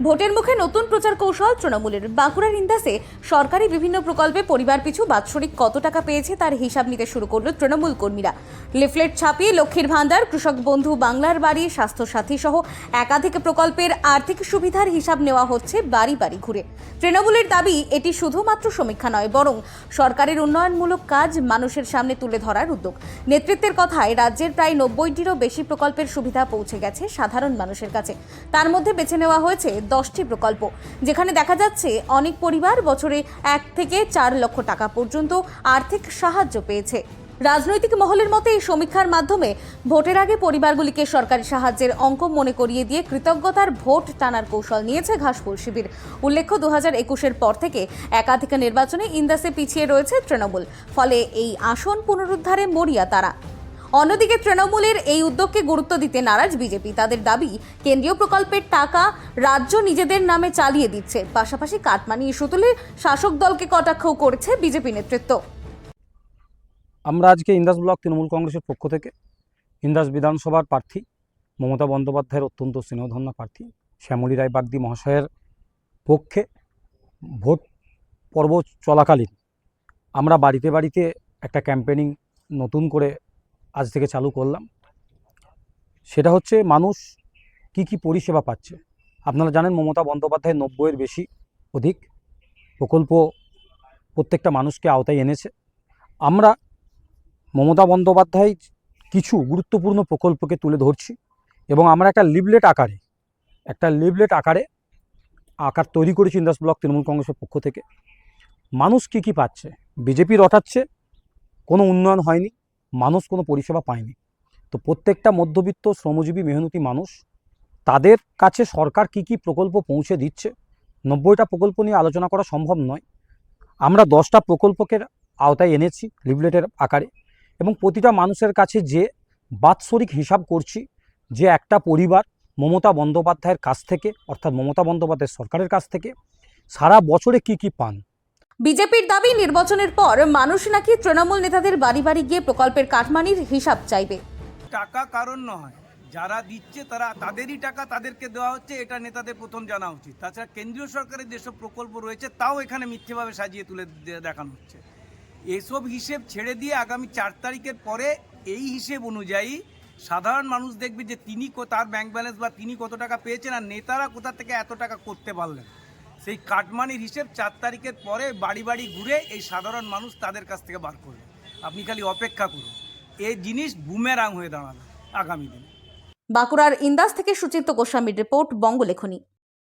ভোটের মুখে নতুন প্রচার কৌশল তৃণমূলের। বাঁকুড়ার ইন্দাসে সরকারি বিভিন্ন প্রকল্পে পরিবার পিছু বাৎসরিক কত টাকা পেয়েছে তার হিসাব নিতে শুরু করল তৃণমূল কর্মীরা। লিফলেট ছাপিয়ে লক্ষ্মীর ভান্ডার, কৃষক বন্ধু, বাংলার বাড়ি, স্বাস্থ্যসাথী সহ একাধিক প্রকল্পের আর্থিক সুবিধার হিসাব নেওয়া হচ্ছে বাড়ি বাড়ি ঘুরে। তৃণমূলের দাবি, এটি শুধুমাত্র সমীক্ষা নয়, বরং সরকারের উন্নয়নমূলক কাজ মানুষের সামনে তুলে ধরার উদ্যোগ। নেতৃত্বের কথায় রাজ্যের প্রায় 90টিরও বেশি প্রকল্পের সুবিধা পৌঁছে গেছে সাধারণ মানুষের কাছে। তার মধ্যে বেছে নেওয়া হয়েছে 10টি প্রকল্প, যেখানে দেখা যাচ্ছে অনেক পরিবার বছরে 1 থেকে 4 লক্ষ টাকা পর্যন্ত আর্থিক সাহায্য পেয়েছে। রাজনৈতিক মহলের মতে এই সমীক্ষার মাধ্যমে ভোটের আগে পরিবারগুলিকে সরকারি সাহায্যের অঙ্ক মনে করিয়ে দিয়ে কৃতজ্ঞতার ভোট টানার কৌশল নিয়েছে ঘাসফুল শিবির। উল্লেখ্য, 2021-এর পর থেকে একাধিক নির্বাচনে ইন্দাসে পিছিয়ে রয়েছে তৃণমূল, ফলে এই আসন পুনরুদ্ধারে মরিয়া তারা। অন্যদিকে তৃণমূলের এই উদ্যোগকে গুরুত্ব দিতে নারাজ বিজেপি। তাদের দাবি, কেন্দ্রীয় প্রকল্পের টাকা রাজ্য নিজেদের নামে চালিয়ে দিচ্ছে। পাশাপাশি কাটমানি ইস্যু তুলে শাসক দলকে কটাক্ষও করেছে বিজেপি নেতৃত্ব। আমরা আজকে ইন্দাস ব্লক তৃণমূল কংগ্রেসের পক্ষ থেকে ইন্দাস বিধানসভার প্রার্থী মমতা বন্দ্যোপাধ্যায়ের অত্যন্ত স্নেহধন্য প্রার্থী শ্যামলী রায় বাগদি মহাশয়ের পক্ষে ভোট পর্ব চলাকালীন আমরা বাড়িতে বাড়িতে একটা ক্যাম্পেনিং নতুন করে আজ থেকে চালু করলাম। সেটা হচ্ছে মানুষ কি কি পরিষেবা পাচ্ছে। আপনারা জানেন, মমতা বন্দ্যোপাধ্যায় 90-এর বেশি অধিক প্রকল্প প্রত্যেকটা মানুষকে আওতায় এনেছে। আমরা মমতা বন্দ্যোপাধ্যায় কিছু গুরুত্বপূর্ণ প্রকল্পকে তুলে ধরছি এবং আমরা একটা লিফলেট আকারে তৈরি করেছি ইন্দাস ব্লক তৃণমূল কংগ্রেসের পক্ষ থেকে। মানুষ কি কি পাচ্ছে, বিজেপি রটাচ্ছে কোনো উন্নয়ন হয়নি, মানুষ কোনো পরিষেবা পায়নি। তো প্রত্যেকটা মধ্যবিত্ত শ্রমজীবী মেহনতি মানুষ, তাদের কাছে সরকার কি কি প্রকল্প পৌঁছে দিচ্ছে, 90টা প্রকল্প নিয়ে আলোচনা করা সম্ভব নয়। আমরা 10টা প্রকল্পকে আওতায় এনেছি লিফলেটের আকারে এবং প্রতিটা মানুষের কাছে যে বাৎসরিক হিসাব করছি যে একটা পরিবার মমতা বন্দ্যোপাধ্যায়ের কাছ থেকে, অর্থাৎ মমতা বন্দ্যোপাধ্যায়ের সরকারের কাছ থেকে সারা বছরে কি কি পান। বিজেপির দাবি, নির্বাচনের পর মানুষ নাকি তৃণমূল নেতাদের বাড়ি বাড়ি গিয়ে প্রকল্পের কাটমানির হিসাব চাইবে। টাকা কারণ নয়, যারা দিচ্ছে তাদেরই টাকা তাদেরকে দেওয়া হচ্ছে, এটা নেতাদের প্রথম জানা উচিত। তাছাড়া কেন্দ্রীয় সরকারের যেসব প্রকল্প রয়েছে তাও এখানে মিথ্যেভাবে সাজিয়ে তুলে দেখানো হচ্ছে। এসব হিসেব ছেড়ে দিয়ে আগামী 4 তারিখের পরে এই হিসেব অনুযায়ী সাধারণ মানুষ দেখবে যে তিনি তার ব্যাংক ব্যালেন্স বা তিনি কত টাকা পেয়েছেন আর নেতারা কোথা থেকে এত টাকা করতে পারলেন। সেই কাটমানির হিসেব 4 তারিখের পরে বাড়ি বাড়ি ঘুরে এই সাধারণ মানুষ তাদের কাছ থেকে বার করবে। আপনি খালি অপেক্ষা করুন, এই জিনিস বুমেরাং হয়ে দাঁড়াবে আগামী দিনে। বাঁকুড়ার ইন্দাস থেকে সুচিন্ত গোস্বামীর রিপোর্ট, বঙ্গলেখনী।